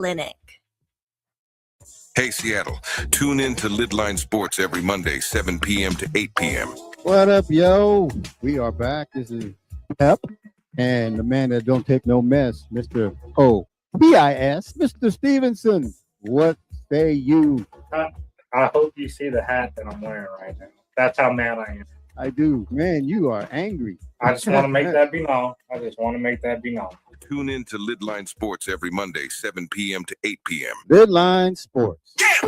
Clinic. Hey, Seattle, tune in to Lidline Sports every Monday, 7 p.m. to 8 p.m. What up, yo? We are back. This is Pep and the man that don't take no mess, Mr. O-P-I-S, Mr. Stevenson. What say you? I hope you see the hat that I'm wearing right now. That's how mad I am. I do. Man, you are angry. I just want to make that be known. Tune in to Lidline Sports every Monday, 7 p.m. to 8 p.m. Lidline Sports. Hey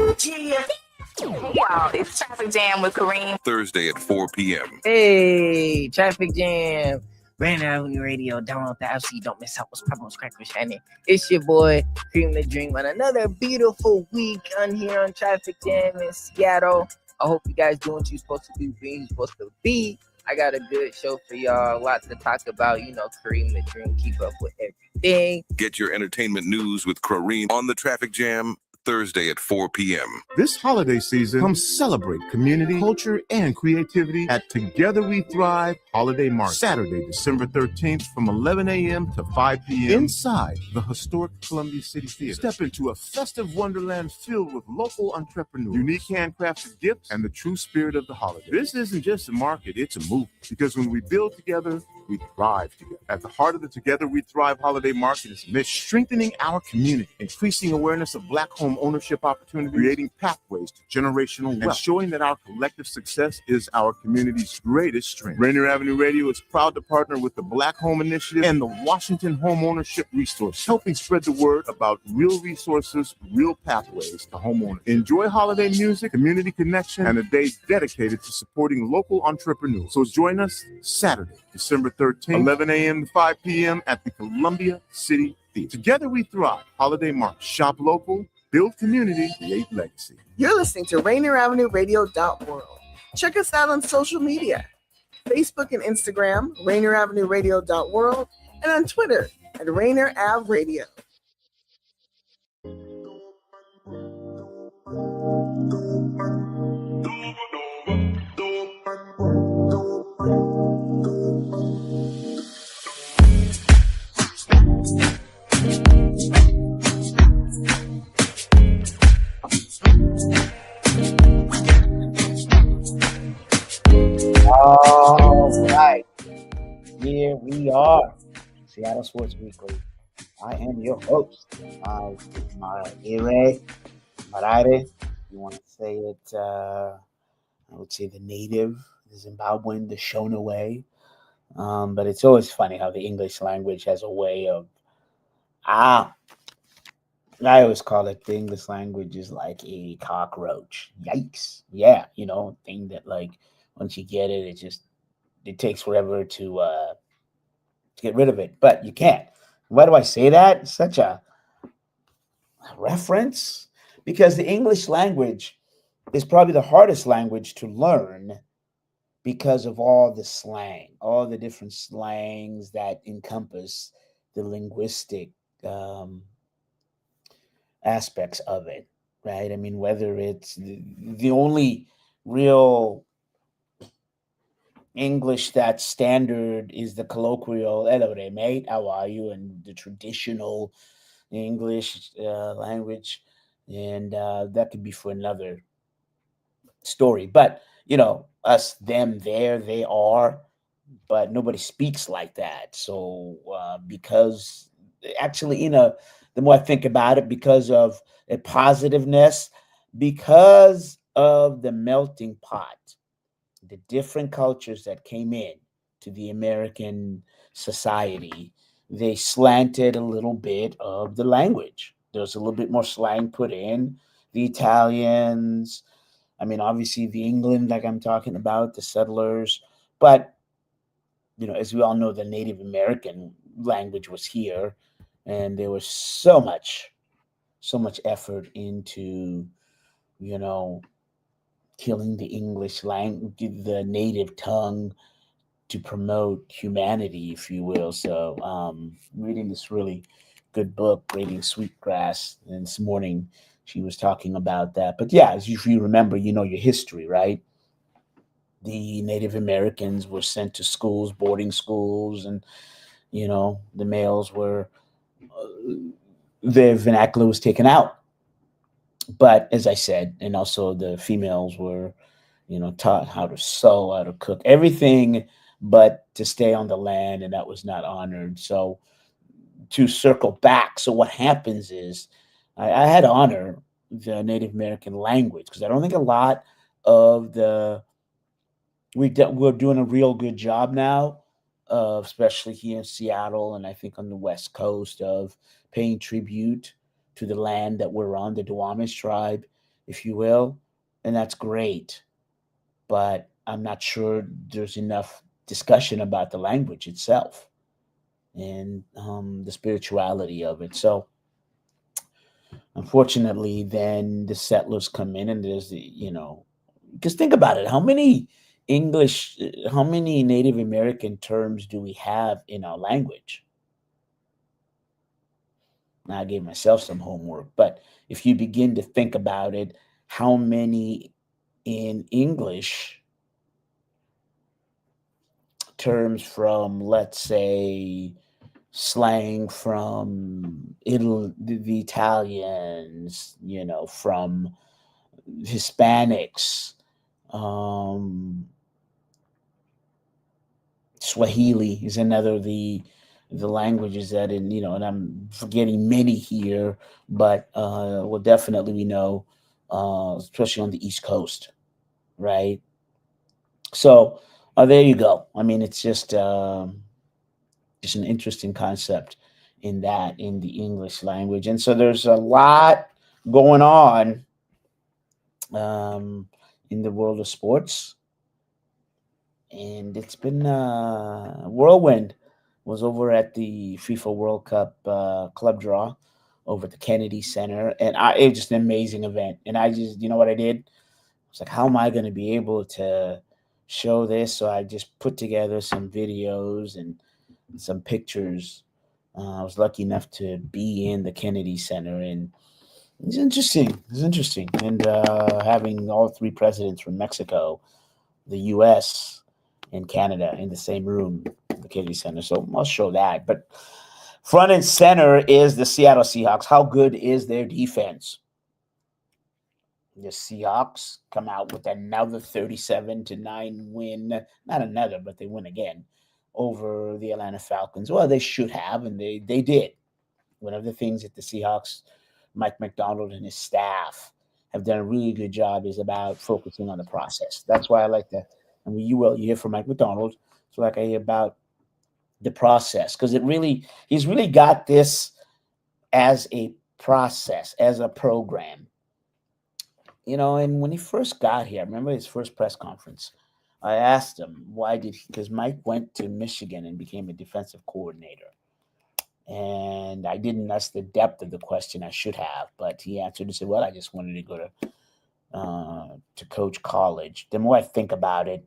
y'all, it's Traffic Jam with Kareem. Thursday at 4 p.m. Hey, Traffic Jam. Brand Avenue Radio. Download the app so you don't miss out what's popping, what's cracking, what's shining. It's your boy, Cream the Dream, on another beautiful week on here on Traffic Jam in Seattle. I hope you guys doing what you're supposed to do, being you're supposed to be. I got a good show for y'all. A lot to talk about. Kareem the Dream, keep up with everything. Get your entertainment news with Kareem on the Traffic Jam, Thursday at 4 p.m. This holiday season, come celebrate community, culture, and creativity at Together We Thrive Holiday Market, Saturday, December 13th from 11 a.m. to 5 p.m. inside the historic Columbia City Theater. Step into a festive wonderland filled with local entrepreneurs, unique handcrafted gifts, and the true spirit of the holiday. This isn't just a market, it's a movement. Because when we build together, we thrive together. At the heart of the Together We Thrive Holiday Market is mission, strengthening our community, increasing awareness of Black home ownership opportunities, creating pathways to generational wealth, and showing that our collective success is our community's greatest strength. Rainier Avenue Radio is proud to partner with the Black Home Initiative and the Washington Home Ownership Resource, helping spread the word about real resources, real pathways to homeowners. Enjoy holiday music, community connection, and a day dedicated to supporting local entrepreneurs. So join us Saturday, December 13th, 11 a.m. to 5 p.m. at the Columbia City Theater. Together We Thrive Holiday Market. Shop local, build community, create legacy. You're listening to RainierAvenueRadio.world. Check us out on social media, Facebook and Instagram, RainierAvenueRadio.world, and on Twitter at RainierAvRadio. All right, here we are, Seattle Sports Weekly. I am your host, Marire. You want to say it? I would say the native, the Zimbabwean, the Shona way. But it's always funny how the English language has a way of I always call it the English language is like a cockroach. Yikes! Yeah, thing that like. Once you get it, it takes forever to get rid of it, but you can't. Why do I say that? Such a reference, because the English language is probably the hardest language to learn because of all the slang, all the different slangs that encompass the linguistic aspects of it, right? I mean, whether it's the only real English that's standard is the colloquial "Hello there, mate. How are you?" and the traditional English language, and that could be for another story. But us, them, there, they are, but nobody speaks like that. So because actually, the more I think about it, because of a positiveness, because of the melting pot. The different cultures that came in to the American society, they slanted a little bit of the language. There's a little bit more slang put in. The Italians, obviously the England, like I'm talking about, the settlers. But, as we all know, the Native American language was here. And there was so much effort into, killing the English language, the native tongue, to promote humanity, if you will. So reading this really good book, Braiding Sweetgrass, and this morning she was talking about that. But yeah, as you remember, your history, right? The Native Americans were sent to schools, boarding schools, and, the males were the vernacular was taken out. But as I said, and also the females were, taught how to sew, how to cook, everything but to stay on the land, and that was not honored. So to circle back, so what happens is I had to honor the Native American language because I don't think a lot of we're doing a real good job now, especially here in Seattle and I think on the West Coast, of paying tribute to the land that we're on, the Duwamish tribe, if you will, and that's great. But I'm not sure there's enough discussion about the language itself and the spirituality of it. So, unfortunately, then the settlers come in, and there's because think about it, how many Native American terms do we have in our language? Now, I gave myself some homework, but if you begin to think about it, how many in English terms from, let's say, slang from the Italians, from Hispanics, Swahili is another of the languages that and I'm forgetting many here, but well, definitely we know, especially on the East Coast, right? So there you go. I mean, it's just an interesting concept in the English language, and so there's a lot going on in the world of sports, and it's been whirlwind. Was over at the FIFA World Cup club draw over at the Kennedy Center, and it was just an amazing event. And I just, what I did? I was like, how am I going to be able to show this? So I just put together some videos and some pictures. I was lucky enough to be in the Kennedy Center, and it's interesting. It's interesting, and having all three presidents from Mexico, the U.S., and Canada in the same room, the Kennedy Center. So I'll show that. But front and center is the Seattle Seahawks. How good is their defense? The Seahawks come out with another 37-9 win. Not another, but they win again over the Atlanta Falcons. Well, they should have, and they did. One of the things that the Seahawks, Mike McDonald and his staff have done a really good job is about focusing on the process. That's why I like that. And you hear from Mike McDonald. So like I hear about the process, because he's really got this as a process, as a program. And when he first got here, I remember his first press conference. I asked him because Mike went to Michigan and became a defensive coordinator. And I didn't ask the depth of the question I should have, but he answered and said, well, I just wanted to go to coach college. The more I think about it,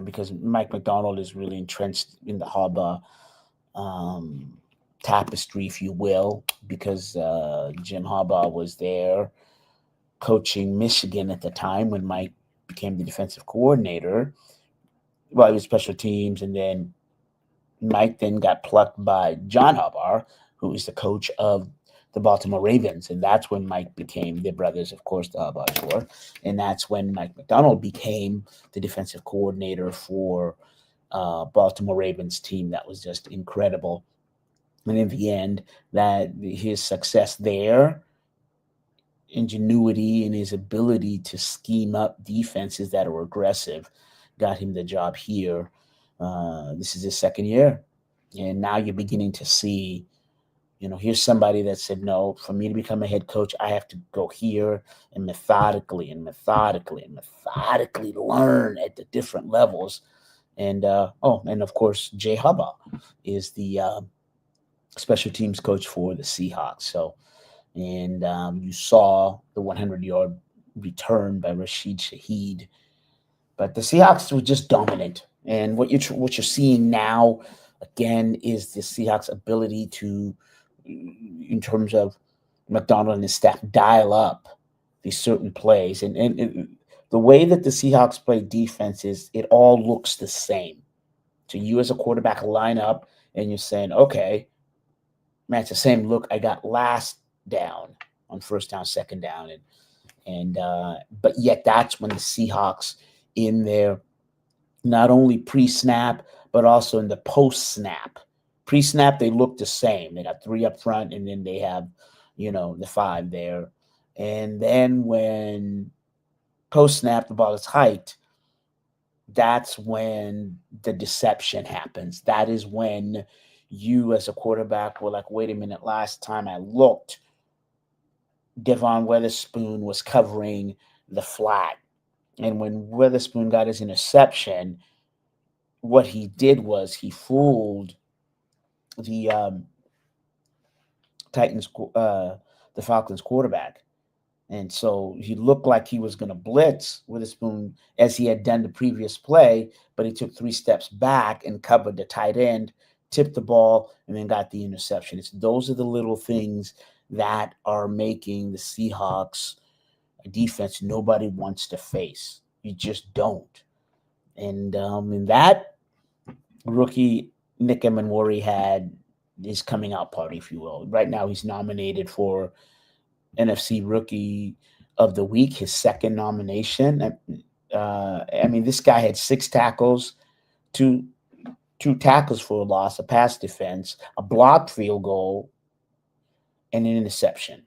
because Mike McDonald is really entrenched in the Harbaugh tapestry, if you will, because Jim Harbaugh was there coaching Michigan at the time when Mike became the defensive coordinator. Well, he was special teams, and then Mike then got plucked by John Harbaugh, who is the coach of the Baltimore Ravens, and that's when Mike became, their brothers, of course, the Harbaughs were, and that's when Mike McDonald became the defensive coordinator for Baltimore Ravens team. That was just incredible. And in the end, that his success there, ingenuity and his ability to scheme up defenses that are aggressive, got him the job here. This is his second year, and now you're beginning to see, here's somebody that said, no, for me to become a head coach, I have to go here and methodically learn at the different levels. And, and of course, Jay Harbaugh is the special teams coach for the Seahawks. So, and you saw the 100-yard return by Rashid Shaheed. But the Seahawks were just dominant. And what you're seeing now, again, is the Seahawks' ability to, in terms of McDonald and his staff, dial up these certain plays. And the way that the Seahawks play defense is it all looks the same. So you as a quarterback line up and you're saying, okay, man, it's the same look I got last down on first down, second down, and but yet that's when the Seahawks in their not only pre-snap but also in the post-snap. Pre-snap they look the same. They got 3 up front, and then they have, the 5 there. And then when post-snap the ball is hiked, that's when the deception happens. That is when you as a quarterback were like, wait a minute, last time I looked, Devon Witherspoon was covering the flat. And when Witherspoon got his interception, what he did was he fooled the the Falcons quarterback. And so he looked like he was going to blitz Witherspoon as he had done the previous play, but he took 3 steps back and covered the tight end, tipped the ball, and then got the interception. Those are the little things that are making the Seahawks a defense nobody wants to face. You just don't. And in that, rookie Nick Emenwari had his coming out party, if you will. Right now, he's nominated for NFC Rookie of the Week, his second nomination. This guy had 6 tackles, two tackles for a loss, a pass defense, a blocked field goal, and an interception.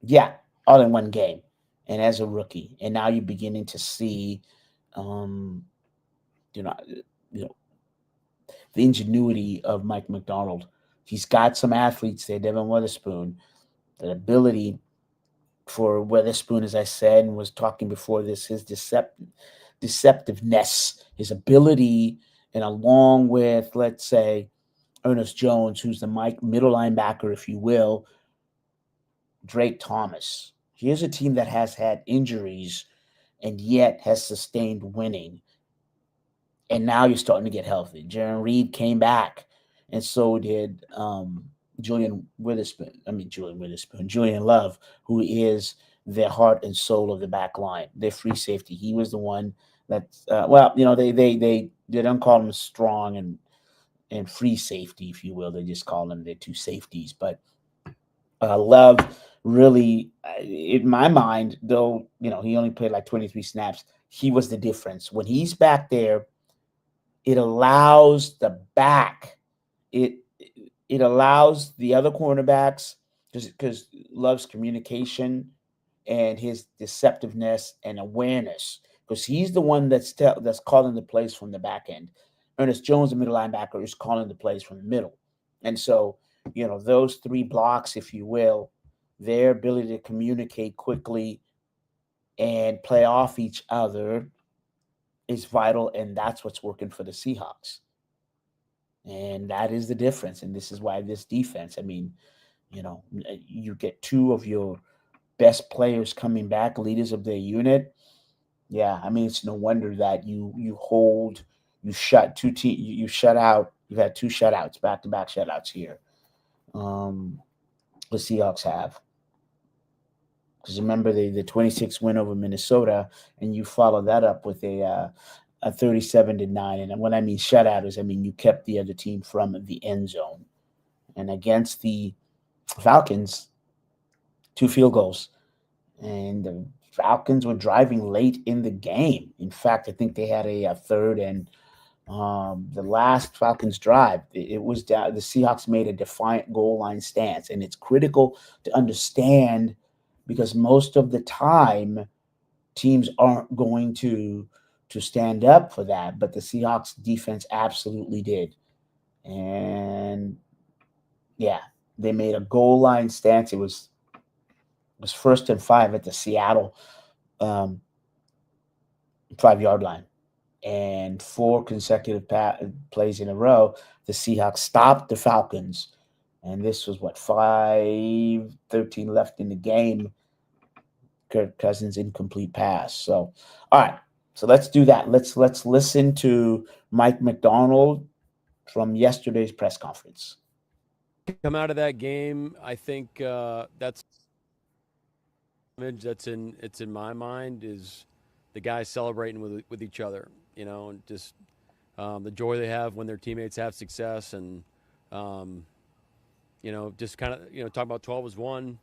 Yeah, all in one game, and as a rookie. And now you're beginning to see, the ingenuity of Mike McDonald. He's got some athletes there, Devin Witherspoon, the ability for Witherspoon, as I said, and was talking before this, his deceptiveness, his ability, and along with, let's say, Ernest Jones, who's the middle linebacker, if you will, Drake Thomas. Here's a team that has had injuries and yet has sustained winning. And now you're starting to get healthy. Jaron Reed came back, and so did Julian Love, who is the heart and soul of the back line. Their free safety. He was the one that, they don't call him strong and free safety, if you will. They just call them their 2 safeties. But Love really, in my mind, though, he only played like 23 snaps, he was the difference. When he's back there, it allows the back. It allows the other cornerbacks, because Love's communication and his deceptiveness and awareness, because he's the one that's calling the plays from the back end. Ernest Jones, the middle linebacker, is calling the plays from the middle. And so, those 3 blocks, if you will, their ability to communicate quickly and play off each other is vital, and that's what's working for the Seahawks. And that is the difference. And this is why this defense, you get 2 of your best players coming back, leaders of their unit. Yeah, it's no wonder that you shut 2 teams, you shut out, you've had 2 shutouts, back-to-back shutouts here. The Seahawks have. Because remember the 26 win over Minnesota, and you follow that up with a 37-9. And when I mean shutout is, you kept the other team from the end zone. And against the Falcons, 2 field goals. And the Falcons were driving late in the game. In fact, I think they had a third, and the last Falcons drive, it was down. The Seahawks made a defiant goal line stance, and it's critical to understand, because most of the time teams aren't going to stand up for that, but the Seahawks defense absolutely did. And yeah, they made a goal line stance. It was 1st and 5 at the Seattle 5-yard line, and 4 consecutive plays in a row, the Seahawks stopped the Falcons. And this was 5:13 left in the game. Kirk Cousins incomplete pass. So, all right. So let's do that. Let's listen to Mike McDonald from yesterday's press conference. Come out of that game, I think that's image that's in my mind is the guys celebrating with each other, and just the joy they have when their teammates have success, and just kind of talk about 12 as one.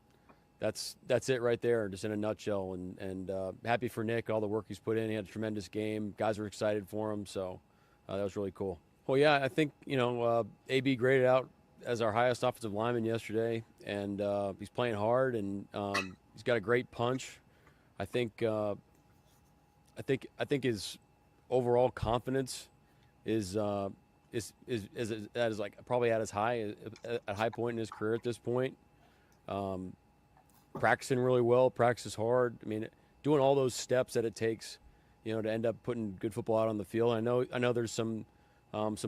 That's it right there, just in a nutshell. And happy for Nick, all the work he's put in. He had a tremendous game. Guys were excited for him, so that was really cool. Well, yeah, I think AB graded out as our highest offensive lineman yesterday, and he's playing hard, and he's got a great punch. I think his overall confidence is like probably at high point in his career at this point. Practicing really well, practices hard. I mean, doing all those steps that it takes, to end up putting good football out on the field. I know there's some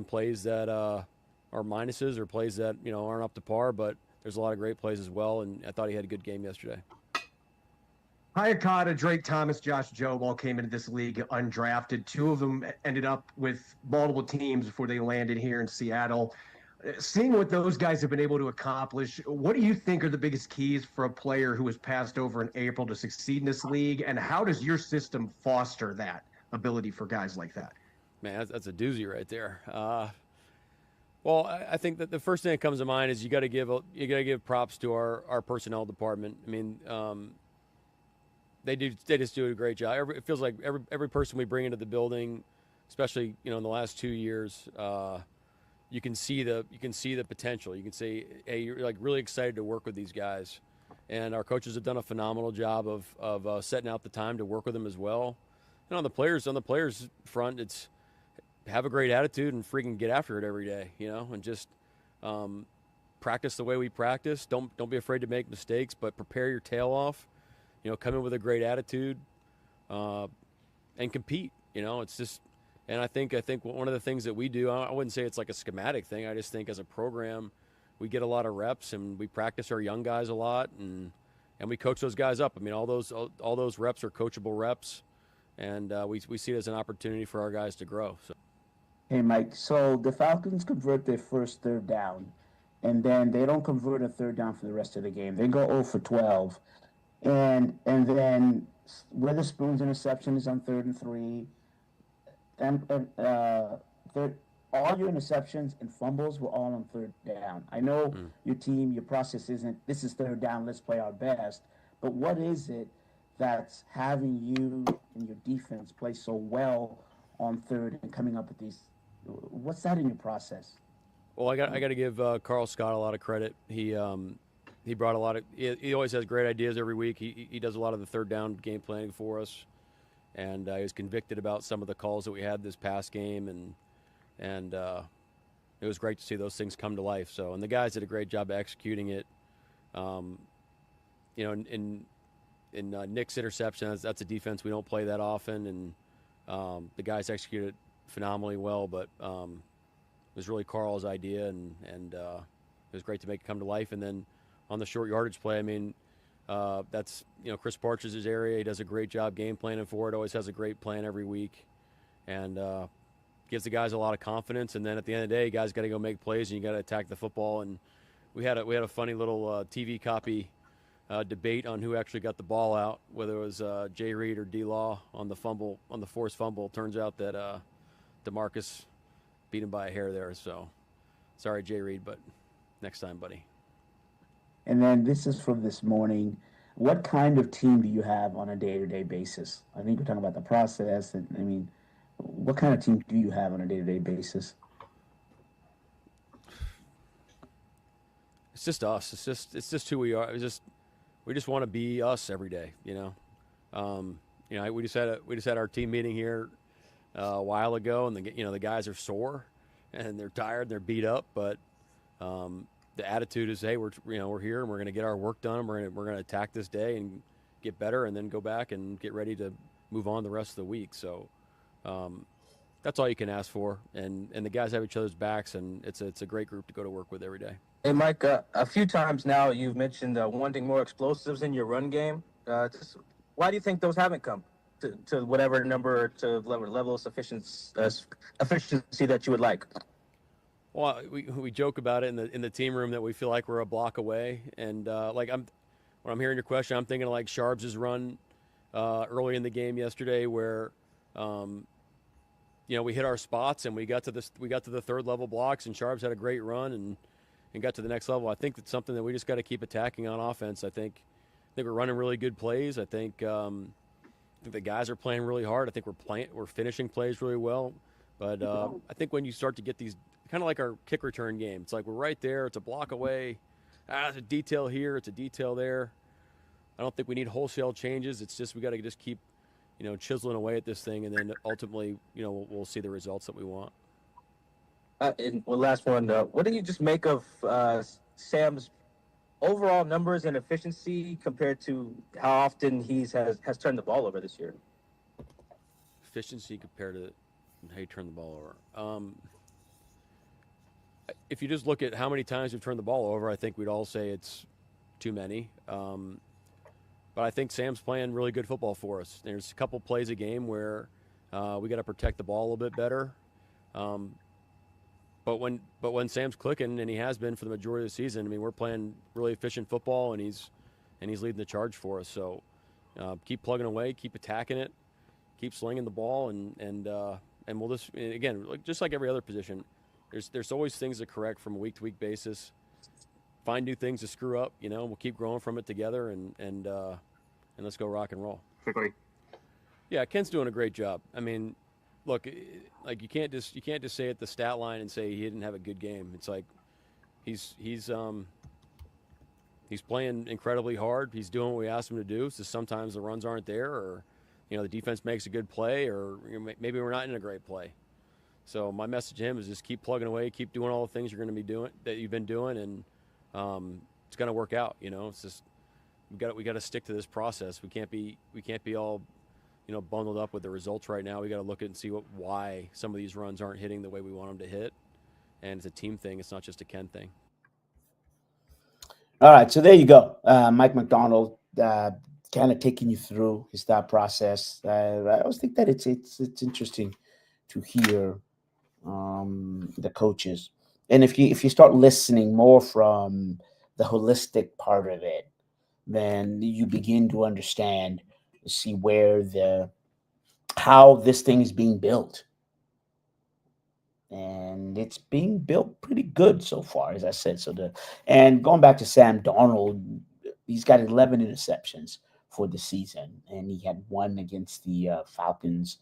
plays that are minuses or plays that aren't up to par, but there's a lot of great plays as well. And I thought he had a good game yesterday. Hayakata, Drake Thomas, Josh Jobe all came into this league undrafted. Two of them ended up with multiple teams before they landed here in Seattle. Seeing what those guys have been able to accomplish, what do you think are the biggest keys for a player who was passed over in April to succeed in this league, and how does your system foster that ability for guys like that? Man, that's a doozy right there. Well, I think that the first thing that comes to mind is you got to give props to our personnel department. I mean, they just do a great job. It feels like every person we bring into the building, especially in the last 2 years. You can see the potential. You can say, hey, you're like really excited to work with these guys, and our coaches have done a phenomenal job of setting out the time to work with them as well. And on the players front, it's have a great attitude and freaking get after it every day, and just practice the way we practice. Don't be afraid to make mistakes, but prepare your tail off. Come in with a great attitude, and compete. It's just. And I think one of the things that we do, I wouldn't say it's like a schematic thing. I just think as a program, we get a lot of reps and we practice our young guys a lot, and we coach those guys up. I mean, all those reps are coachable reps, and we see it as an opportunity for our guys to grow. So. Hey, Mike. So the Falcons convert their first third down, and then they don't convert a third down for the rest of the game. They go 0 for 12, and then Witherspoon's interception is on 3rd and 3. And all your interceptions and fumbles were all on third down. I know your team, your process isn't, this is third down, let's play our best. But what is it that's having you and your defense play so well on third and coming up with these? What's that in your process? Well, I got to give Carl Scott a lot of credit. He brought a lot of. He always has great ideas every week. He does a lot of the third down game planning for us. And he was convicted about some of the calls that we had this past game, and it was great to see those things come to life. So, and the guys did a great job of executing it. In Nick's interception, that's a defense we don't play that often, and the guys executed it phenomenally well. But it was really Carl's idea, and it was great to make it come to life. And then on the short yardage play, I mean. That's Chris Partridge's area. He does a great job game planning for it. Always has a great plan every week, and gives the guys a lot of confidence. And then at the end of the day, guys got to go make plays, and you got to attack the football. And we had a funny little TV copy debate on who actually got the ball out, whether it was Jay Reed or D Law on the forced fumble. Turns out that DeMarcus beat him by a hair there. So sorry, Jay Reed, but next time, buddy. And then this is from this morning. What kind of team do you have on a day-to-day basis? I think we're talking about the process. And I mean, what kind of team do you have on a day-to-day basis? It's just us. It's just who we are. We just want to be us every day. We just had our team meeting here a while ago, and the guys are sore and they're tired, and they're beat up, but. The attitude is, hey, we're here and we're going to get our work done. We're going to attack this day and get better, and then go back and get ready to move on the rest of the week. So that's all you can ask for. And the guys have each other's backs, and it's a great group to go to work with every day. Hey, Mike, a few times now you've mentioned wanting more explosives in your run game. Why do you think those haven't come to whatever number, to level of efficiency that you would like? Well, we joke about it in the team room that we feel like we're a block away, and when I'm hearing your question, I'm thinking of like Sharps' run early in the game yesterday, where we hit our spots and we got to the third level blocks, and Sharps had a great run and and got to the next level. I think it's something that we just got to keep attacking on offense. I think we're running really good plays. I think the guys are playing really hard. I think we're finishing plays really well. But I think when you start to get these, kind of like our kick return game, it's like we're right there. It's a block away. It's a detail here. It's a detail there. I don't think we need wholesale changes. It's just we got to just keep, chiseling away at this thing, and then ultimately, we'll see the results that we want. And one last one. What do you just make of Sam's overall numbers and efficiency compared to how often has turned the ball over this year? Efficiency compared to how you turn the ball over. If you just look at how many times we've turned the ball over, I think we'd all say it's too many. But I think Sam's playing really good football for us. There's a couple plays a game where we got to protect the ball a little bit better. But when Sam's clicking, and he has been for the majority of the season, I mean, we're playing really efficient football, and he's leading the charge for us. So keep plugging away, keep attacking it, keep slinging the ball, and we'll just, again, just like every other position, there's always things to correct from a week-to-week basis. Find new things to screw up, we'll keep growing from it together, and let's go rock and roll. Quickly. Yeah, Ken's doing a great job. I mean, look, like you can't just say at the stat line and say he didn't have a good game. It's like he's playing incredibly hard. He's doing what we asked him to do. So sometimes the runs aren't there, or the defense makes a good play, or maybe we're not in a great play. So my message to him is just keep plugging away, keep doing all the things you're going to be doing that you've been doing, and it's going to work out. It's just we got to stick to this process. We can't be all bundled up with the results right now. We got to look at and see why some of these runs aren't hitting the way we want them to hit. And it's a team thing. It's not just a Ken thing. All right, so there you go. Mike McDonald kind of taking you through his thought process. I always think that it's interesting to hear the coaches, and if you start listening more from the holistic part of it, then you begin to understand, see how this thing is being built. And it's being built pretty good so far, as I said. And going back to Sam Darnold, he's got 11 interceptions for the season, and he had one against the Falcons.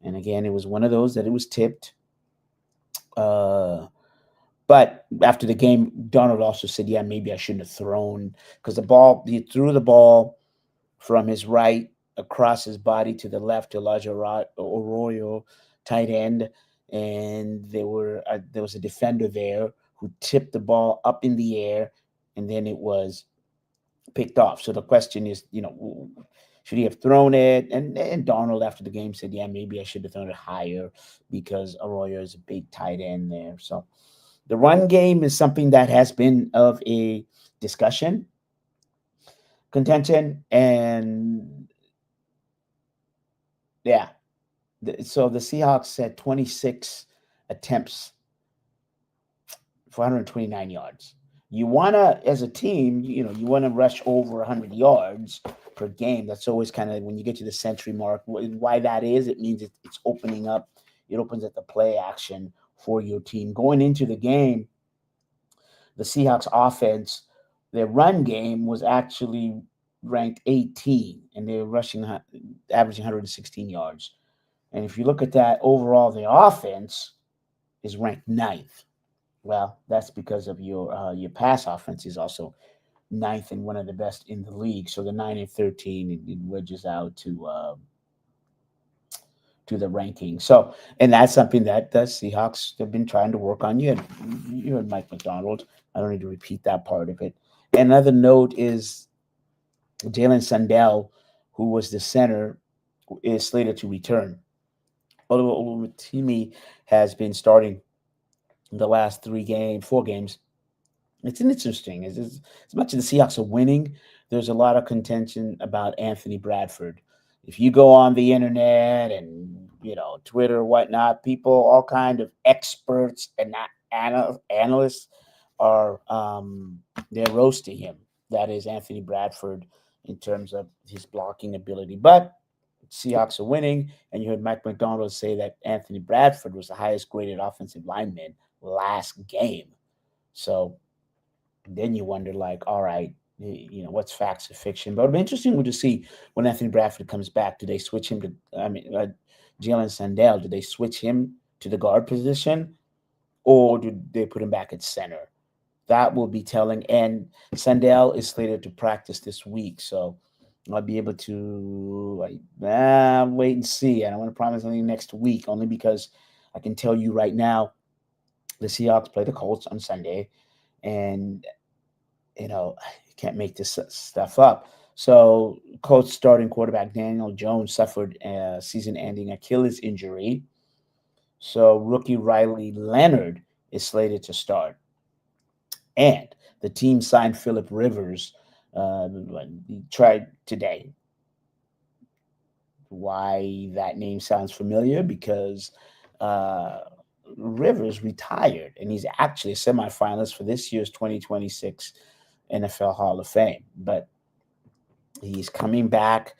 And again, it was one of those that it was tipped. But after the game, Darnold also said, yeah, maybe I shouldn't have thrown, because he threw the ball from his right across his body to the left to Elijah Arroyo, tight end. And there was a defender there who tipped the ball up in the air, and then it was picked off. So the question is, should he have thrown it? And Darnold after the game said, yeah, maybe I should have thrown it higher because Arroyo is a big tight end there. So the run game is something that has been of a discussion, contention, and yeah. So the Seahawks had 26 attempts for 129 yards. You want to, as a team, you want to rush over 100 yards per game. That's always kind of, when you get to the century mark, why that is, it means it's opening up. It opens up the play action for your team. Going into the game, the Seahawks offense, their run game was actually ranked 18, and they were averaging 116 yards. And if you look at that overall, the offense is ranked 9th. Well, that's because of your pass offense is also 9th and one of the best in the league. So the 9 and 13, it wedges out to the ranking. So, and that's something that the Seahawks have been trying to work on. You had Mike McDonald. I don't need to repeat that part of it. Another note is Jalen Sundell, who was the center, is slated to return. Although Timmy has been starting the last 4 games. It's interesting. As much as the Seahawks are winning, there's a lot of contention about Anthony Bradford. If you go on the internet and Twitter or whatnot, people, all kind of experts and analysts are they're roasting him. That is Anthony Bradford in terms of his blocking ability. But Seahawks are winning, and you heard Mike McDonald say that Anthony Bradford was the highest graded offensive lineman last game. So then you wonder, like, all right, what's facts or fiction? But it'll be interesting to see when Anthony Bradford comes back. Do they switch him to, Jalen Sandell, do they switch him to the guard position, or do they put him back at center? That will be telling. And Sandell is slated to practice this week, so I'll be able to wait and see. I don't want to promise anything next week, only because I can tell you right now, the Seahawks play the Colts on Sunday, and you can't make this stuff up. So, Colts starting quarterback Daniel Jones suffered a season-ending Achilles injury. So, rookie Riley Leonard is slated to start. And the team signed Philip Rivers. He tried today. Why that name sounds familiar? Because Rivers retired, and he's actually a semifinalist for this year's 2026 NFL Hall of Fame. But he's coming back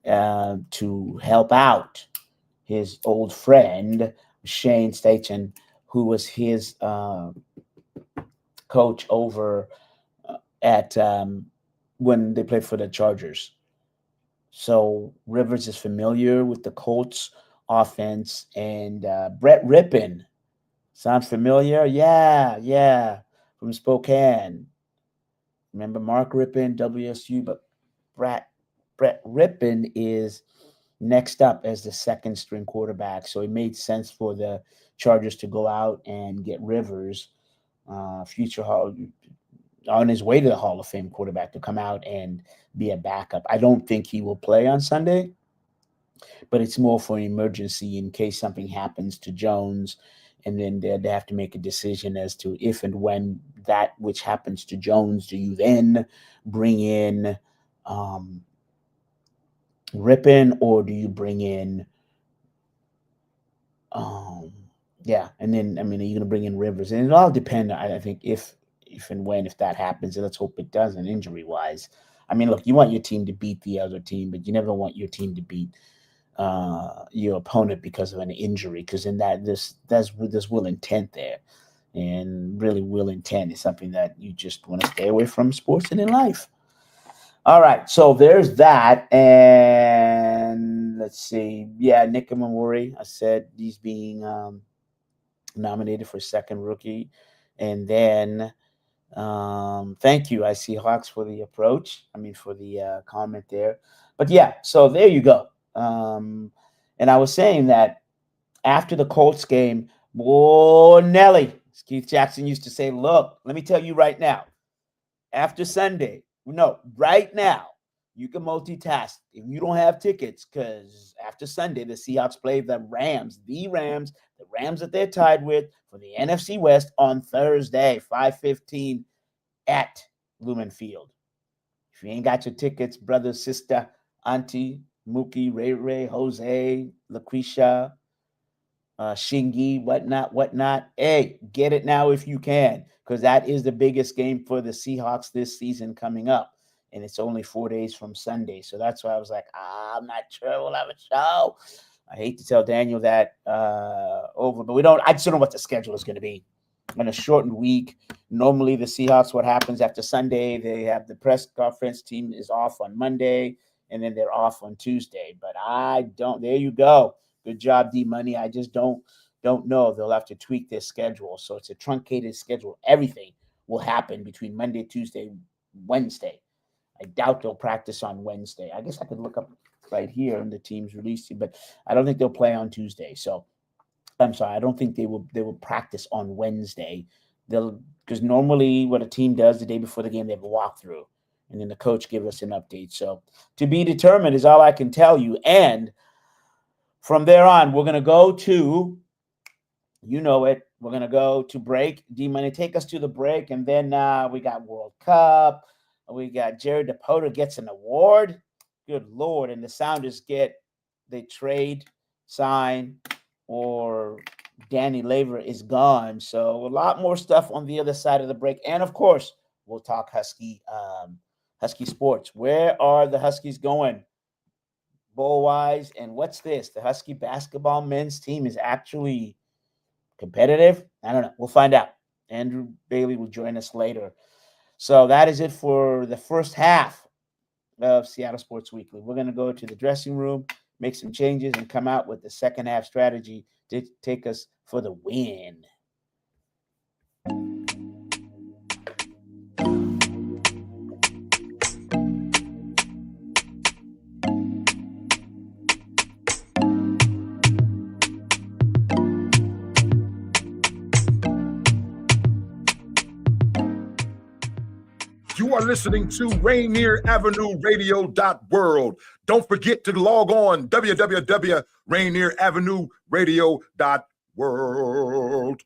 to help out his old friend, Shane Steichen, who was his coach over at when they played for the Chargers. So Rivers is familiar with the Colts offense. And Brett Rippon, sounds familiar? Yeah, from Spokane. Remember Mark Rippon, WSU? But Brett Rippon is next up as the second string quarterback. So it made sense for the Chargers to go out and get Rivers, future on his way to the Hall of Fame quarterback, to come out and be a backup. I don't think he will play on Sunday, but it's more for an emergency in case something happens to Jones, and then they have to make a decision as to if and when that which happens to Jones. Do you then bring in Rippon, or do you bring in and then, are you going to bring in Rivers? And it all depends, I think, if and when, if that happens, and let's hope it doesn't, injury-wise. Look, you want your team to beat the other team, but you never want your team to beat your opponent because of an injury, because in there's will intent there. And really, will intent is something that you just want to stay away from sports and in life. All right, so there's that. And let's see. Yeah, Nick Mamori, I said he's being nominated for second rookie. And then thank you, I see Hawks, for the approach. For the comment there. But yeah, so there you go. And I was saying that after the Colts game, Nelly, as Keith Jackson used to say, look, let me tell you right now, after Sunday, right now, you can multitask if you don't have tickets, because after Sunday, the Seahawks play the Rams that they're tied with for the NFC West on Thursday, 5:15 at Lumen Field. If you ain't got your tickets, brother, sister, auntie, Mookie, Ray, Jose, Lucretia, Shingy, whatnot. Hey, get it now if you can, because that is the biggest game for the Seahawks this season coming up. And it's only 4 days from Sunday. So that's why I was like, I'm not sure we'll have a show. I hate to tell Daniel that but I just don't know what the schedule is going to be. On a shortened week, normally the Seahawks, what happens after Sunday, they have the press conference, team is off on Monday, and then they're off on Tuesday. But there you go. Good job, D-Money. I just don't know. They'll have to tweak their schedule. So it's a truncated schedule. Everything will happen between Monday, Tuesday, Wednesday. I doubt they'll practice on Wednesday. I guess I could look up right here in the team's release, but I don't think they'll play on Tuesday. So I'm sorry, I don't think they will practice on Wednesday. Because normally what a team does the day before the game, they have a walkthrough, and then the coach gives us an update. So to be determined is all I can tell you. And from there on, we're going to go to, we're going to go to break. D-Money, take us to the break, and then we got World Cup. We got Jerry DePota gets an award. Good Lord. And the Sounders they trade, sign, or Danny Laver is gone. So a lot more stuff on the other side of the break. And, of course, we'll talk Husky sports. Where are the Huskies going bowl-wise? And what's this? The Husky basketball men's team is actually competitive? I don't know. We'll find out. Andrew Bailey will join us later. So that is it for the first half of Seattle Sports Weekly. We're going to go to the dressing room, make some changes, and come out with the second half strategy to take us for the win. You are listening to Rainier Avenue Radio.world. Don't forget to log on www.rainieravenue.radio.world.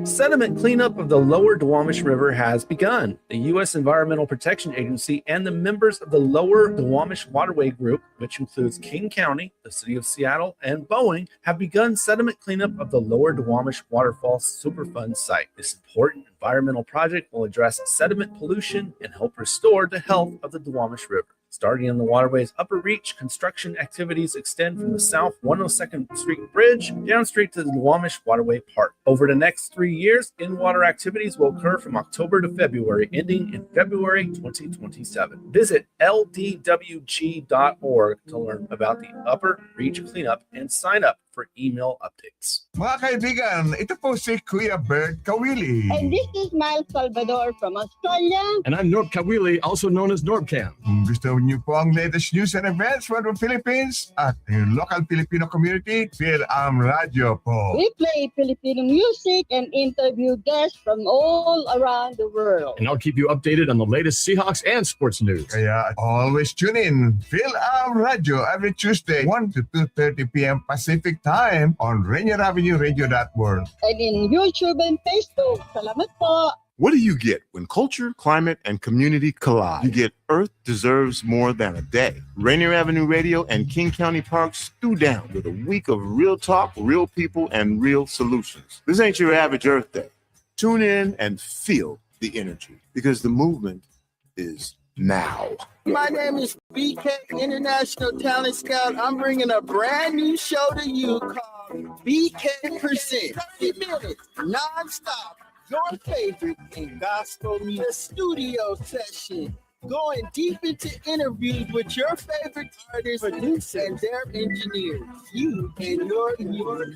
Sediment cleanup of the lower Duwamish River has begun. The U.S. Environmental Protection Agency and the members of the Lower Duwamish Waterway Group, which includes King County, the City of Seattle, and Boeing, have begun sediment cleanup of the Lower Duwamish Waterfall Superfund site. This important environmental project will address sediment pollution and help restore the health of the Duwamish River. Starting in the waterway's upper reach, construction activities extend from the south 102nd Street Bridge down straight to the Duwamish Waterway Park. Over the next 3 years, in-water activities will occur from October to February, ending in February 2027. Visit ldwg.org to learn about the upper reach cleanup and sign up for email updates. Mga kaibigan, ito po si Kuya Bert Kawili. And this is Miles Salvador from Australia. And I'm Norb Kawili, also known as Norbcam. Kung gusto niyo po ang latest news and events from the Philippines at yung local Filipino community, Phil Radio po. We play Filipino music and interview guests from all around the world. And I'll keep you updated on the latest Seahawks and sports news. Kaya always tune in. Phil Radio every Tuesday, 1 to 2:30 p.m. Pacific time on Rainier Avenue Radio.world. And in YouTube and Facebook. Salamat po. What do you get when culture, climate, and community collide? You get Earth Deserves More Than a Day. Rainier Avenue Radio and King County Parks stew down with a week of real talk, real people, and real solutions. This ain't your average Earth Day. Tune in and feel the energy because the movement is now. My name is BK, International Talent Scout. I'm bringing a brand new show to you called BK Present. 30 minutes, non-stop. Your favorite in gospel music studio session. Going deep into interviews with your favorite artists, producers, and their engineers. You and your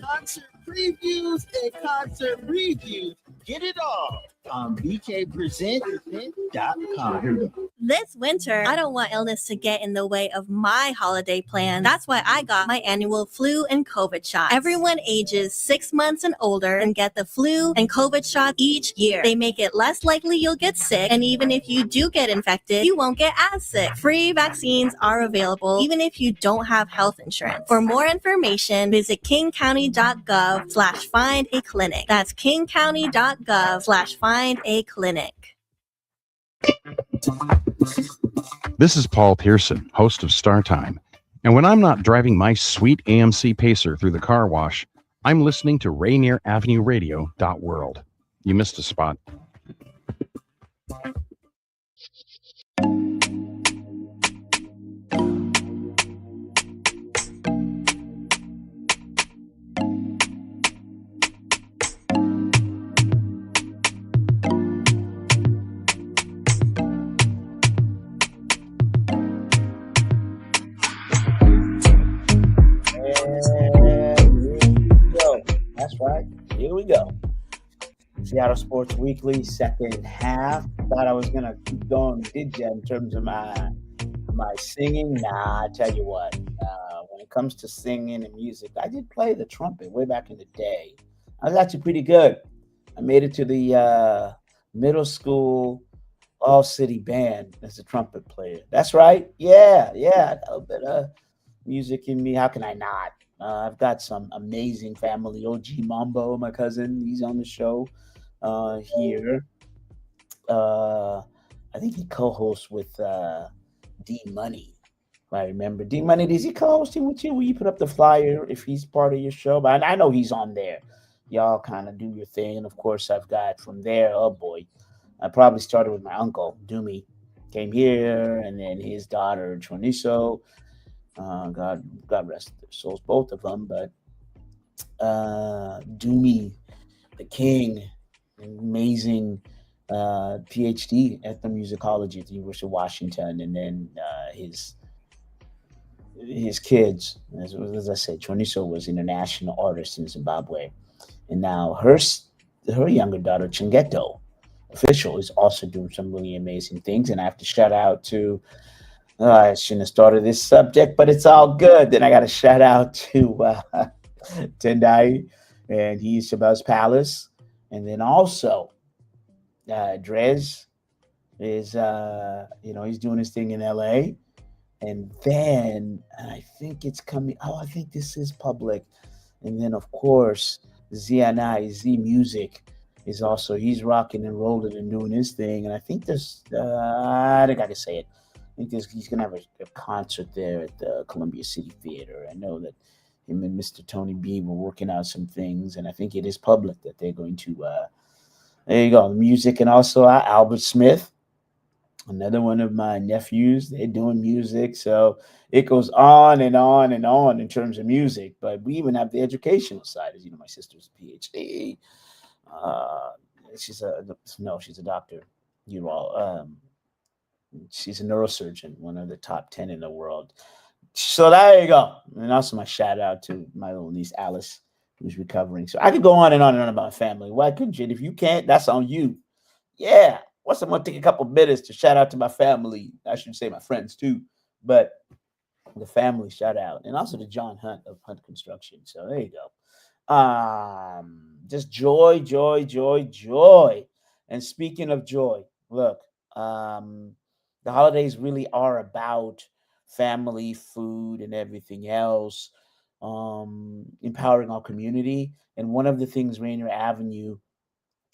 concert previews and concert reviews. Get it all on bkpresent.com. This winter, I don't want illness to get in the way of my holiday plan. That's why I got my annual flu and COVID shot. Everyone ages 6 months and older and get the flu and COVID shot each year. They make it less likely you'll get sick, and even if you do get infected, you won't get as sick. Free vaccines are available even if you don't have health insurance. For more information, visit kingcounty.gov/find a clinic. That's kingcounty.gov/find a clinic. This is Paul Pearson, host of Star Time. And when I'm not driving my sweet AMC Pacer through the car wash, I'm listening to Rainier Avenue Radio.world. You missed a spot. That's right. Here we go. Seattle Sports Weekly, second half. Thought I was gonna keep going, did you, in terms of my singing? Nah, I tell you what. When it comes to singing and music, I did play the trumpet way back in the day. I was actually pretty good. I made it to the middle school all-city band as a trumpet player. That's right. Yeah. I got a bit of music in me. How can I not? I've got some amazing family. OG Mambo, my cousin, he's on the show here. I think he co-hosts with D Money, if I remember. D Money, is he co-hosting with you? Will you put up the flyer if he's part of your show? But I know he's on there. Y'all kind of do your thing. And of course, I've got from there, oh boy, I probably started with my uncle, Doomy, came here, and then his daughter, Choniso. God rest their souls, both of them. But Doomy, the king, amazing PhD ethnomusicology at the University of Washington, and then his kids, as I said, Choniso was an international artist in Zimbabwe, and now her younger daughter Chingeto, official, is also doing some really amazing things. And I have to shout out to I shouldn't have started this subject, but it's all good. Then I got to shout out to Tendai, and he's Shabazz Palace, and then also Drez is he's doing his thing in LA. And then I think it's coming. Oh, I think this is public. And then, of course, ZNI, Z Music is also, he's rocking and rolling and doing his thing. And I think there's, I think I can say it. I think he's going to have a concert there at the Columbia City Theater. I know that him and Mr. Tony B were working out some things. And I think it is public that they're going to, there you go, music. And also Albert Smith, another one of my nephews, they're doing music. So it goes on and on and on in terms of music. But we even have the educational side. As you know, my sister's a PhD. She's a doctor. You all, she's a neurosurgeon, one of the top 10 in the world. So there you go. And also my shout out to my little niece Alice, who's recovering. So I could go on and on and on about family. Why couldn't you? And if you can't, that's on you. Yeah. Once I'm going to take a couple minutes to shout out to my family. I should say my friends too, but the family shout out. And also to John Hunt of Hunt Construction. So there you go. Just joy, joy, joy, joy. And speaking of joy, look, the holidays really are about family, food, and everything else, empowering our community. And one of the things Rainier Avenue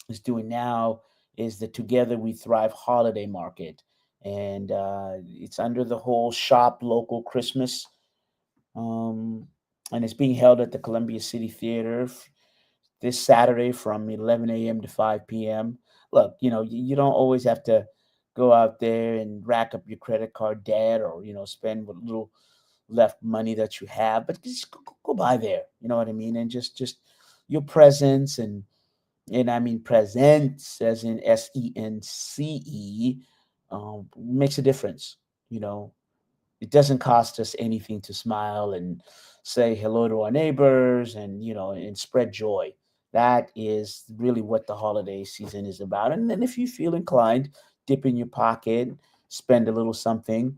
is doing now is the Together We Thrive holiday market. And it's under the whole Shop Local Christmas. And it's being held at the Columbia City Theater this Saturday from 11 a.m. to 5 p.m. Look, you don't always have to go out there and rack up your credit card debt or, spend what little left money that you have, but just go by there. You know what I mean? And just your presence and I mean presence as in SENCE, makes a difference. It doesn't cost us anything to smile and say hello to our neighbors and and spread joy. That is really what the holiday season is about. And then if you feel inclined, dip in your pocket, spend a little something,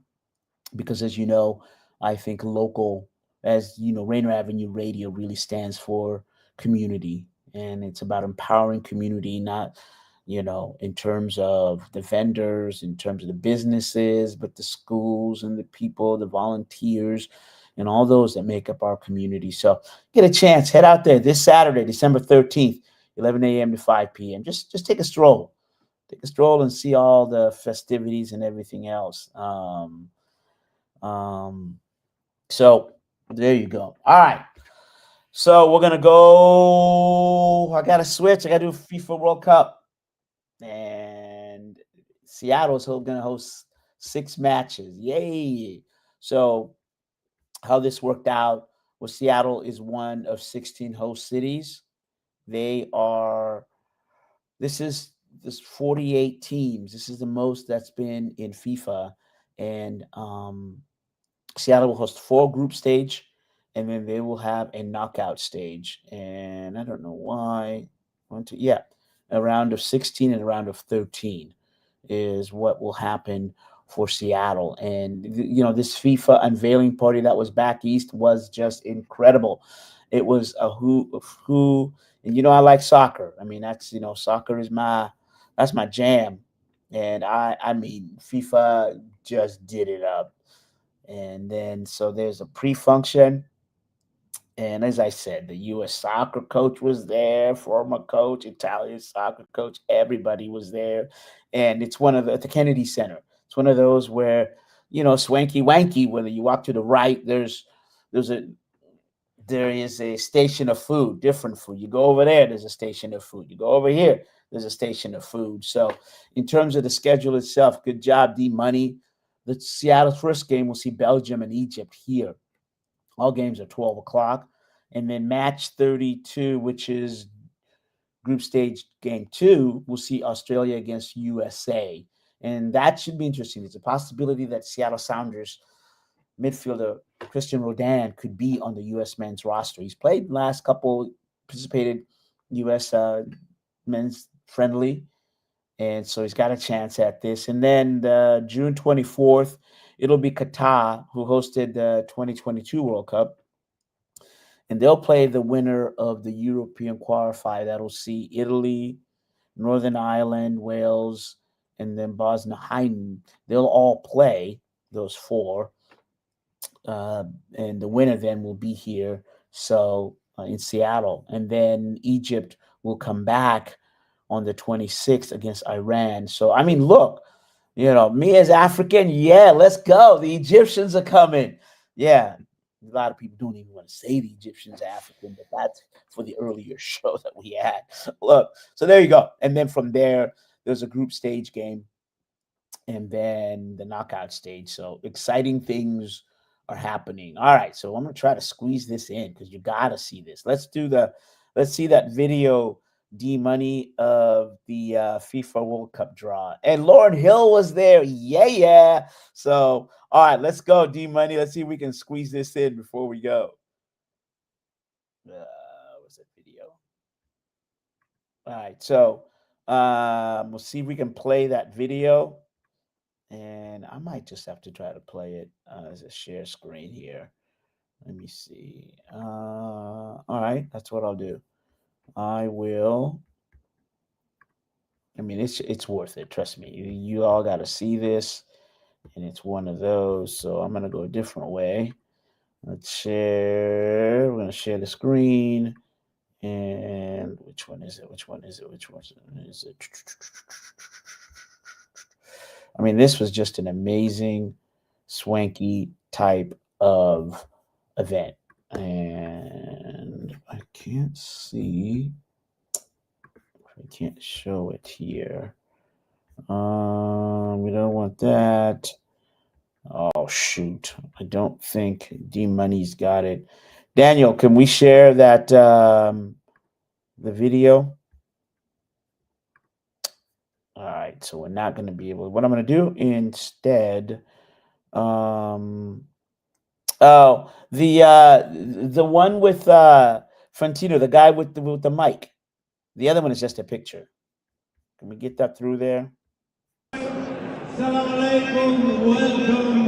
because as you know, I think local, as Rainier Avenue Radio really stands for community, and it's about empowering community, not in terms of the vendors, in terms of the businesses, but the schools and the people, the volunteers, and all those that make up our community. So get a chance, head out there this Saturday, December 13th, 11 a.m. to 5 p.m. Just take a stroll. Take a stroll and see all the festivities and everything else. So there you go. All right. So we're gonna go. I gotta switch. I gotta do FIFA World Cup, and Seattle's gonna host 6 matches. Yay! So how this worked out was Seattle is one of 16 host cities. This is 48 teams. This is the most that's been in FIFA, and Seattle will host 4 group stage, and then they will have a knockout stage. And I don't know why. A round of 16 and a round of 13 is what will happen for Seattle. And this FIFA unveiling party that was back east was just incredible. It was a who, and I like soccer. I mean, that's soccer is that's my jam. And I mean, FIFA just did it up. And then so there's a pre-function. And as I said, the U.S. soccer coach was there, former coach, Italian soccer coach, everybody was there. And it's at the Kennedy Center. It's one of those where, swanky wanky, whether you walk to the right, there is a station of food, different food. You go over there, there's a station of food. You go over here, there's a station of food. So in terms of the schedule itself, good job, D-Money. The Seattle's first game will see Belgium and Egypt here. All games are 12 o'clock. And then match 32, which is group stage game 2, we'll see Australia against USA. And that should be interesting. There's a possibility that Seattle Sounders midfielder Christian Rodin could be on the U.S. men's roster. He's played the last couple, participated U.S. men's friendly, and so he's got a chance at this. And then June 24th, it'll be Qatar, who hosted the 2022 World Cup, and they'll play the winner of the European qualifier. That'll see Italy, Northern Ireland, Wales, and then Bosnia-Herzegovina. They'll all play, those 4. And the winner then will be here, so in Seattle. And then Egypt will come back on the 26th against Iran. So, I mean, look, me as African, yeah, let's go. The Egyptians are coming. Yeah, a lot of people don't even want to say the Egyptians are African, but that's for the earlier show that we had. Look, so there you go. And then from there, there's a group stage game and then the knockout stage. So exciting things are happening. All right, so I'm gonna try to squeeze this in because you gotta see this. Let's see that video, D Money, of the FIFA World Cup draw. And Lauren Hill was there. Yeah. So all right, let's go, D Money. Let's see if we can squeeze this in before we go. What's that video? All right, so we'll see if we can play that video. And I might just have to try to play it as a share screen here. Let me see. All right, that's what I'll do. I will. I mean, it's worth it. Trust me. You all got to see this, and it's one of those. So I'm gonna go a different way. Let's share. We're gonna share the screen. And which one is it? I mean, this was just an amazing, swanky type of event. And I can't see. I can't show it here. We don't want that. Oh, shoot. I don't think D-Money's got it. Daniel, can we share that, the video? All right, so we're not going to be able to. What I'm going to do instead, the one with Frontino, the guy with the mic. The other one is just a picture. Can we get that through there? Assalamu alaikum, welcome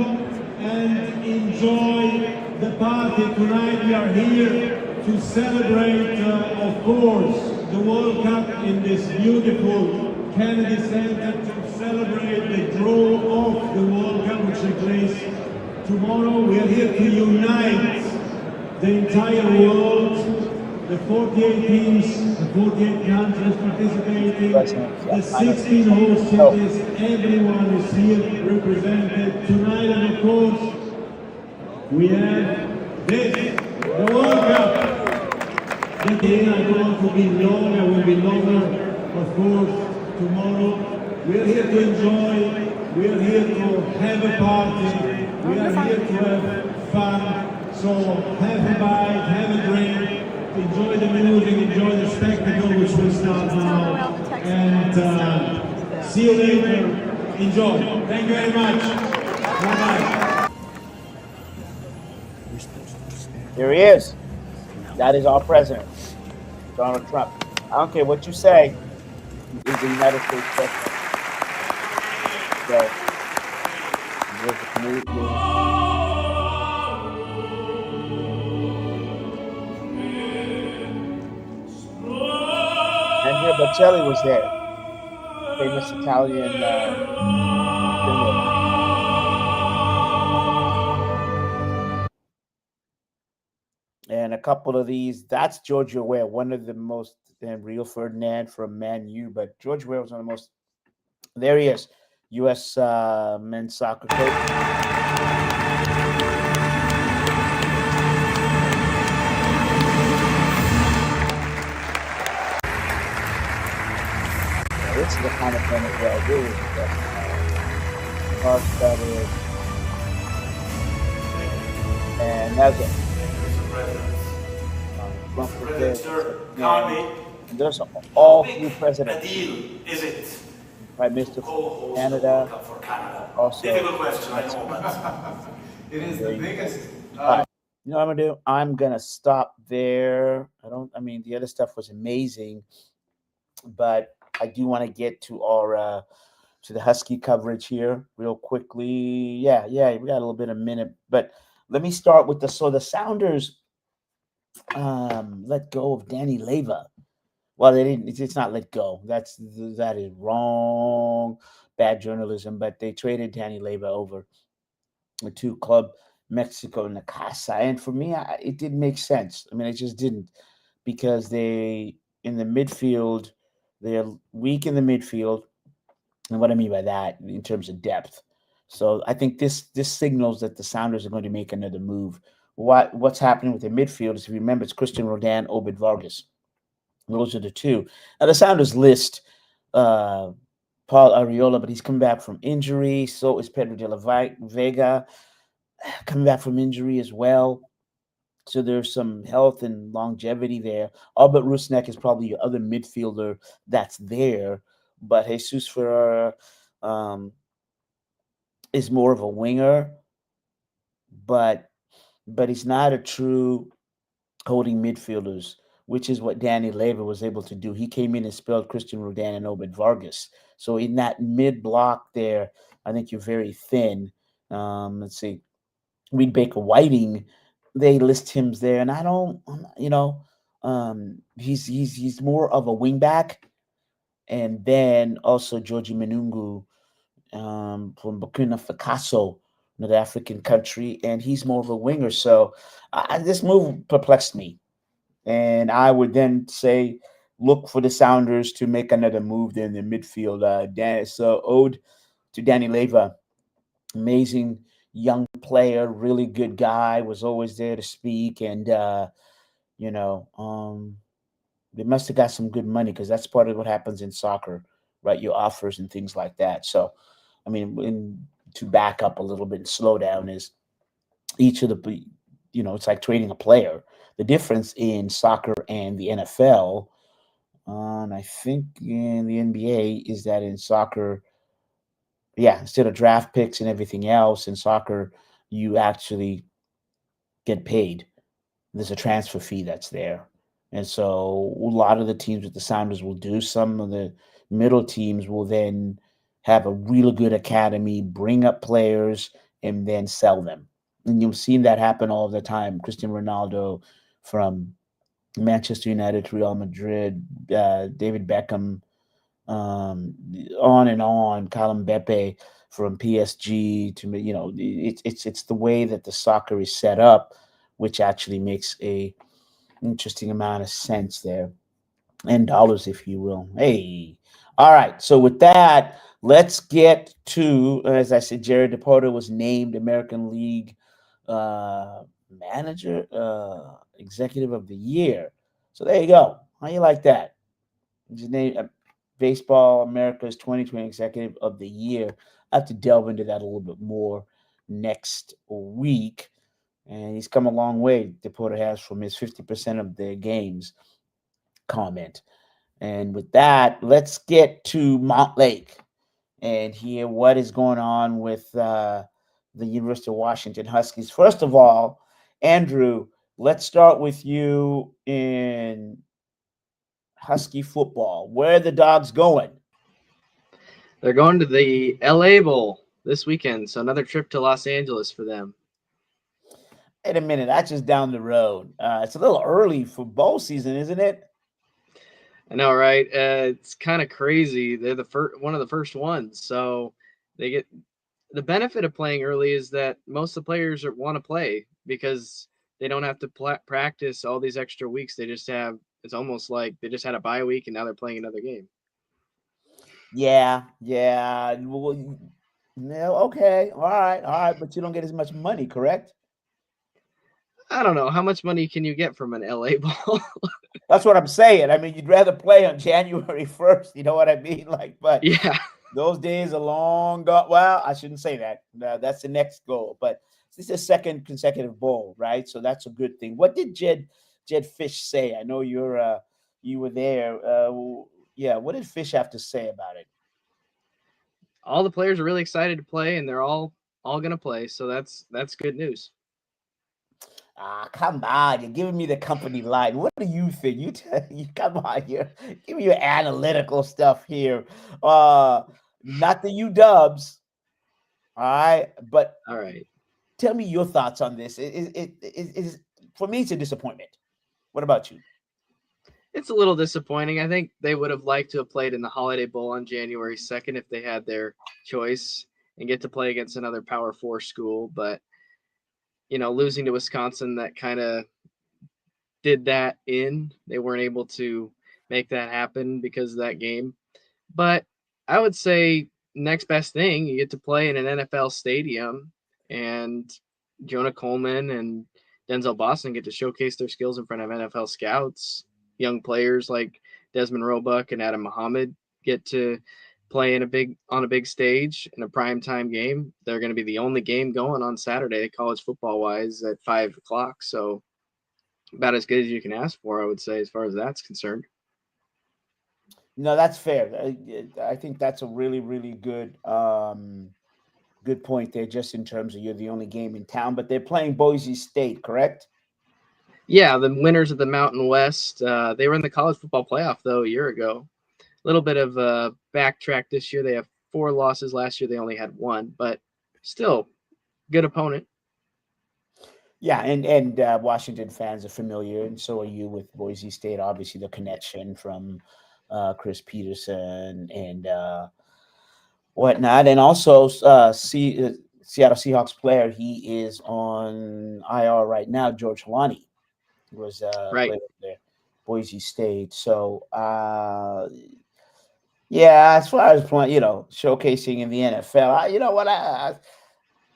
and enjoy the party tonight. We are here to celebrate, of course, the World Cup in this beautiful Kennedy Center, to celebrate the draw of the World Cup, which takes place tomorrow. We are here to unite the entire world, the 48 teams, the 48 countries participating, the 16 host cities. Everyone is here represented tonight, and of course, we have this, the World Cup. The day are going to be longer, will be longer, of course. Tomorrow, we are here to enjoy, we are here to have a party, we are here to have fun. So have a bite, have a drink, enjoy the music, enjoy the spectacle, which will start now. And see you later. Enjoy. Thank you very much. Bye-bye. There he is. That is our president, Donald Trump. I don't care what you say. He is the United States president. So, there's the Canadian. Andrea Bocelli was there, famous Italian singer. And a couple of these, that's George Weah, one of the most, and Rio Ferdinand from Man U, but George Weah was one of the most, there he is, U.S. men's soccer coach. This is the kind of thing that I do. And that's it. And there's all three presidents. Adil, is it Prime Minister co-host the Canada, World Cup for Canada? also Difficult question, I know, but It is the biggest. all right. You know what I'm gonna do? I'm gonna stop there. I mean, the other stuff was amazing, but I do want to get to our to the Husky coverage here real quickly. Yeah, we got a little bit of a minute, but let me start with the Sounders let go of Danny Leva. Well, they didn't. It's not let go. That is wrong. Bad journalism. But they traded Danny Leva over to Club Mexico Casa, and for me, it didn't make sense. I mean, it just didn't, because they in the midfield, they're weak in the midfield, and what I mean by that in terms of depth. So I think this signals that the Sounders are going to make another move. What's happening with the midfield is, if you remember, it's Christian Roldan, Obed Vargas. Those are the two. Now, the Sounders list Paul Arriola, but he's coming back from injury. So is Pedro de la Vega coming back from injury as well. So there's some health and longevity there. Albert Rusnak is probably your other midfielder that's there. But Jesus Ferreira is more of a winger. But he's not a true holding midfielders, which is what Danny Leva was able to do. He came in and spelled Christian Roldan and Obed Vargas. So in that mid block there, I think you're very thin. Let's see. Reed Baker Whiting, they list him there, and I don't, he's more of a wingback. And then also Georgie Menungu from Burkina Faso, another African country, and he's more of a winger. So this move perplexed me. And I would then say, look for the Sounders to make another move there in the midfield. So ode to Danny Leva, amazing young player, really good guy, was always there to speak. And, they must have got some good money, because that's part of what happens in soccer, right? Your offers and things like that. So, I mean, to back up a little bit and slow down, is each of the, it's like trading a player. The difference in soccer and the NFL, and I think in the NBA, is that in soccer, instead of draft picks and everything else, in soccer, you actually get paid. There's a transfer fee that's there. And so a lot of the teams with the Sounders will do. Some of the middle teams will then have a really good academy, bring up players, and then sell them. And you've seen that happen all the time. Cristiano Ronaldo from Manchester United, Real Madrid, David Beckham, on and on. Kylian Mbappe from PSG to, it's the way that the soccer is set up, which actually makes a interesting amount of sense there, and dollars, if you will. Hey, all right. So with that, let's get to, as I said, Jared DePorter was named American League manager, executive of the year. So there you go. How you like that? His name, Baseball America's 2020 Executive of the Year. I have to delve into that a little bit more next week. And he's come a long way, DePorter has, from his 50% of their games comment. And with that, let's get to Montlake and hear what is going on with the University of Washington Huskies. First of all, Andrew, let's start with you in Husky football. Where are the Dogs going? They're going to the LA Bowl this weekend, so another trip to Los Angeles for them. Wait a minute, that's just down the road. It's a little early for bowl season, isn't it? I know, right? It's kind of crazy. They're one of the first ones, so they get the benefit of playing early is that most of the players want to play because they don't have to practice all these extra weeks. They just have, it's almost like they just had a bye week and now they're playing another game. Yeah. Well, okay, all right, but you don't get as much money, correct? I don't know. How much money can you get from an LA Bowl? That's what I'm saying. I mean, you'd rather play on January 1st. You know what I mean? But yeah, those days are long gone. Well, I shouldn't say that. That's the next goal. But this is a second consecutive bowl, right? So that's a good thing. What did Jed Fish say? I know you're you were there. Yeah, what did Fish have to say about it? All the players are really excited to play, and they're all going to play. So that's good news. Come on, you're giving me the company line. What do you think? You come on here. Give me your analytical stuff here. Not the UWs. All right, but all right. Tell me your thoughts on this. It for me, it's a disappointment. What about you? It's a little disappointing. I think they would have liked to have played in the Holiday Bowl on January 2nd if they had their choice and get to play against another Power 4 school. But, losing to Wisconsin, that kind of did that in. They weren't able to make that happen because of that game. But I would say next best thing, you get to play in an NFL stadium, and Jonah Coleman and Denzel Boston get to showcase their skills in front of NFL scouts. Young players like Desmond Roebuck and Adam Muhammad get to play on a big stage in a primetime game. They're going to be the only game going on Saturday, college football wise, at 5:00. So about as good as you can ask for, I would say, as far as that's concerned. No, that's fair. I think that's a really, really good good point there, just in terms of you're the only game in town, but they're playing Boise State, correct? Yeah, the winners of the Mountain West. They were in the college football playoff, though, a year ago. A little bit of a backtrack this year. They have 4 losses. Last year they only had 1, but still good opponent. Yeah, and Washington fans are familiar, and so are you with Boise State. Obviously, the connection from Chris Peterson and whatnot, and also Seattle Seahawks player. He is on IR right now. George Halani was right played there, Boise State. So yeah, as far as playing, showcasing in the NFL,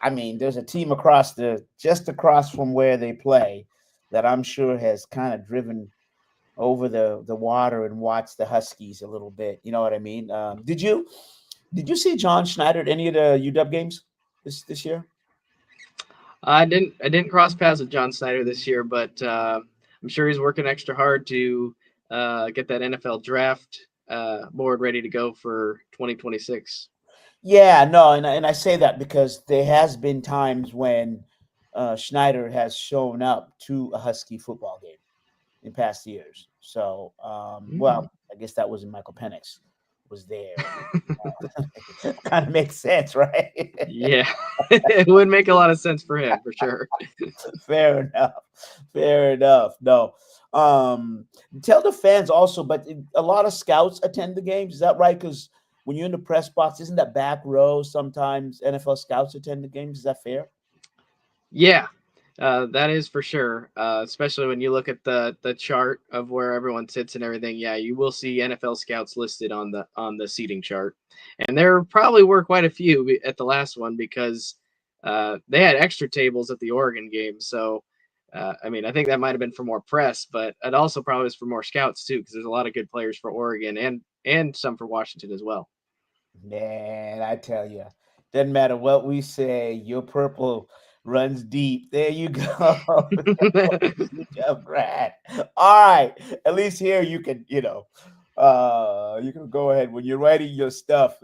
I mean, there's a team just across from where they play that I'm sure has kind of driven over the water and watched the Huskies a little bit. You know what I mean? Did you see John Schneider at any of the UW games this year? I didn't cross paths with John Snyder this year, but I'm sure he's working extra hard to get that NFL draft board ready to go for 2026. Yeah, no, and I say that because there has been times when Schneider has shown up to a Husky football game in past years. So, well, I guess that was Michael Penix was there. Kind of makes sense, right? Yeah, it would make a lot of sense for him, for sure. Fair enough. No, tell the fans also, but a lot of scouts attend the games. Is that right? Because when you're in the press box, isn't that back row? Sometimes NFL scouts attend the games. Is that fair? Yeah, that is for sure. Especially when you look at the chart of where everyone sits and everything. Yeah, you will see NFL scouts listed on the seating chart, and there probably were quite a few at the last one because they had extra tables at the Oregon game. So, I mean, I think that might have been for more press, but it also probably was for more scouts too, because there's a lot of good players for Oregon and some for Washington as well. Man, I tell you, doesn't matter what we say, your purple runs deep. There you go. Brad. All right. At least here you can, you can go ahead when you're writing your stuff.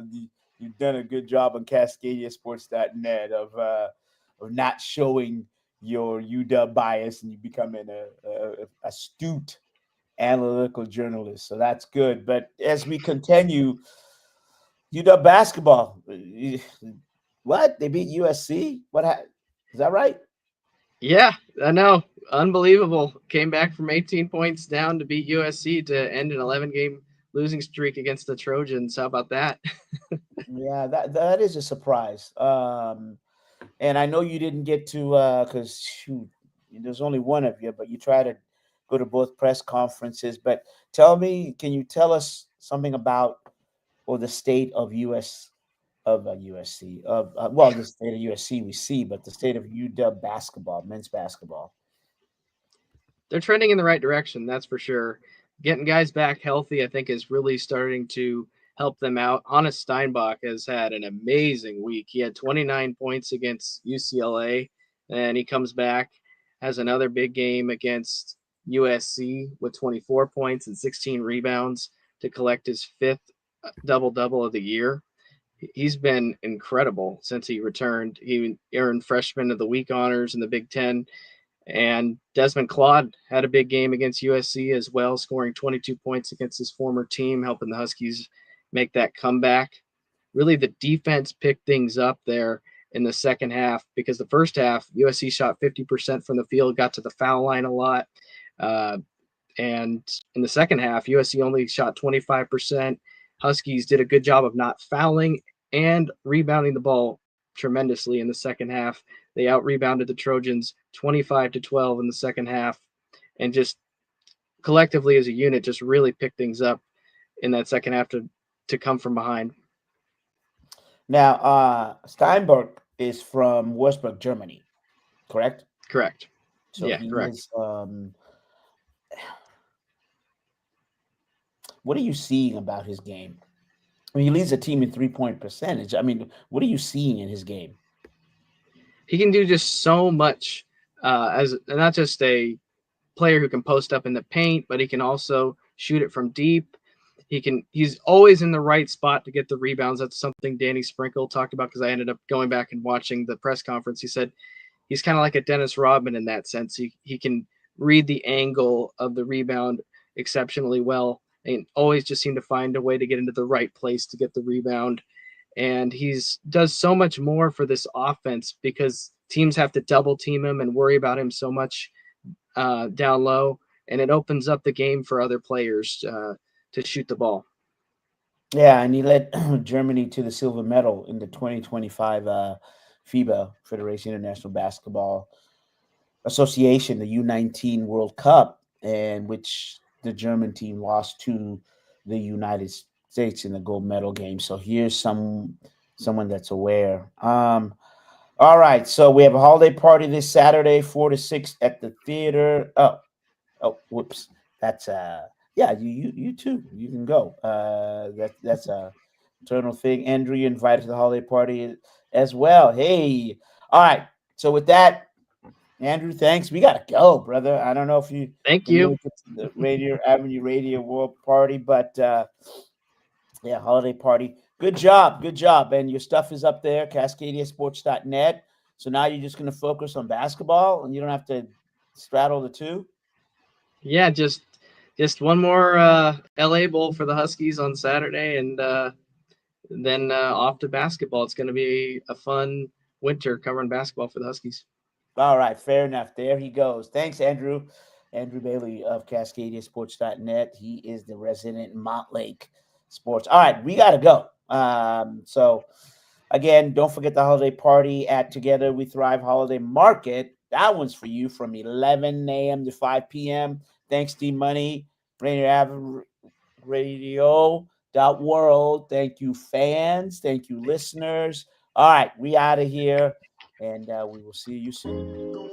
You've done a good job on CascadiaSports.net of not showing your UW bias, and you becoming a astute analytical journalist. So that's good. But as we continue, UW basketball. What? They beat USC? Is that right? Yeah, I know. Unbelievable. Came back from 18 points down to beat USC to end an 11-game losing streak against the Trojans. How about that? Yeah, that is a surprise. And I know you didn't get to because there's only one of you, but you try to go to both press conferences. But can you tell us something about the state of USC, the state of USC we see, but the state of UW basketball, men's basketball? They're trending in the right direction, that's for sure. Getting guys back healthy, I think, is really starting to help them out. Hannes Steinbach has had an amazing week. He had 29 points against UCLA, and he comes back, has another big game against USC with 24 points and 16 rebounds to collect his 5th double-double of the year. He's been incredible since he returned. He earned Freshman of the Week honors in the Big Ten. And Desmond Claude had a big game against USC as well, scoring 22 points against his former team, helping the Huskies make that comeback. Really, the defense picked things up there in the second half, because the first half, USC shot 50% from the field, got to the foul line a lot. And in the second half, USC only shot 25%. Huskies did a good job of not fouling and rebounding the ball tremendously in the second half. They out-rebounded the Trojans 25-12 in the second half, and just collectively as a unit just really picked things up in that second half to come from behind. Now, Steinberg is from Wolfsburg, Germany, correct? Correct. So yeah, he correct. is, what are you seeing about his game? I mean, he leads the team in three-point percentage. I mean, what are you seeing in his game? He can do just so much as not just a player who can post up in the paint, but he can also shoot it from deep. He's always in the right spot to get the rebounds. That's something Danny Sprinkle talked about, because I ended up going back and watching the press conference. He said he's kind of like a Dennis Rodman in that sense. He can read the angle of the rebound exceptionally well, and always just seem to find a way to get into the right place to get the rebound. And does so much more for this offense, because teams have to double team him and worry about him so much down low, and it opens up the game for other players to shoot the ball. Yeah, and he led Germany to the silver medal in the 2025 FIBA, Federation International Basketball Association, the U19 World Cup, and which the German team lost to the United States in the gold medal game. So here's someone that's aware. All right, so we have a holiday party this Saturday, 4 to 6 at the theater. Oh, whoops. That's yeah, you too. You can go. That's a eternal thing. Andrew, you're invited to the holiday party as well. Hey, all right. So with that, Andrew, thanks. We gotta go, brother. I don't know if you thank you make it to the Radio Avenue Radio World Party, but yeah, holiday party. Good job, and your stuff is up there, CascadiaSports.net. So now you're just gonna focus on basketball, and you don't have to straddle the two. Yeah, just one more LA Bowl for the Huskies on Saturday, and then off to basketball. It's going to be a fun winter covering basketball for the Huskies. All right, fair enough. There he goes. Thanks, Andrew. Andrew Bailey of CascadiaSports.net. He is the resident Montlake Sports. All right, we got to go. So, again, don't forget the holiday party at Together We Thrive Holiday Market. That one's for you from 11 a.m. to 5 p.m. Thanks, Team Money, Rainier Avenue Radio.world. Thank you, fans. Thank you, listeners. All right, we out of here, and we will see you soon.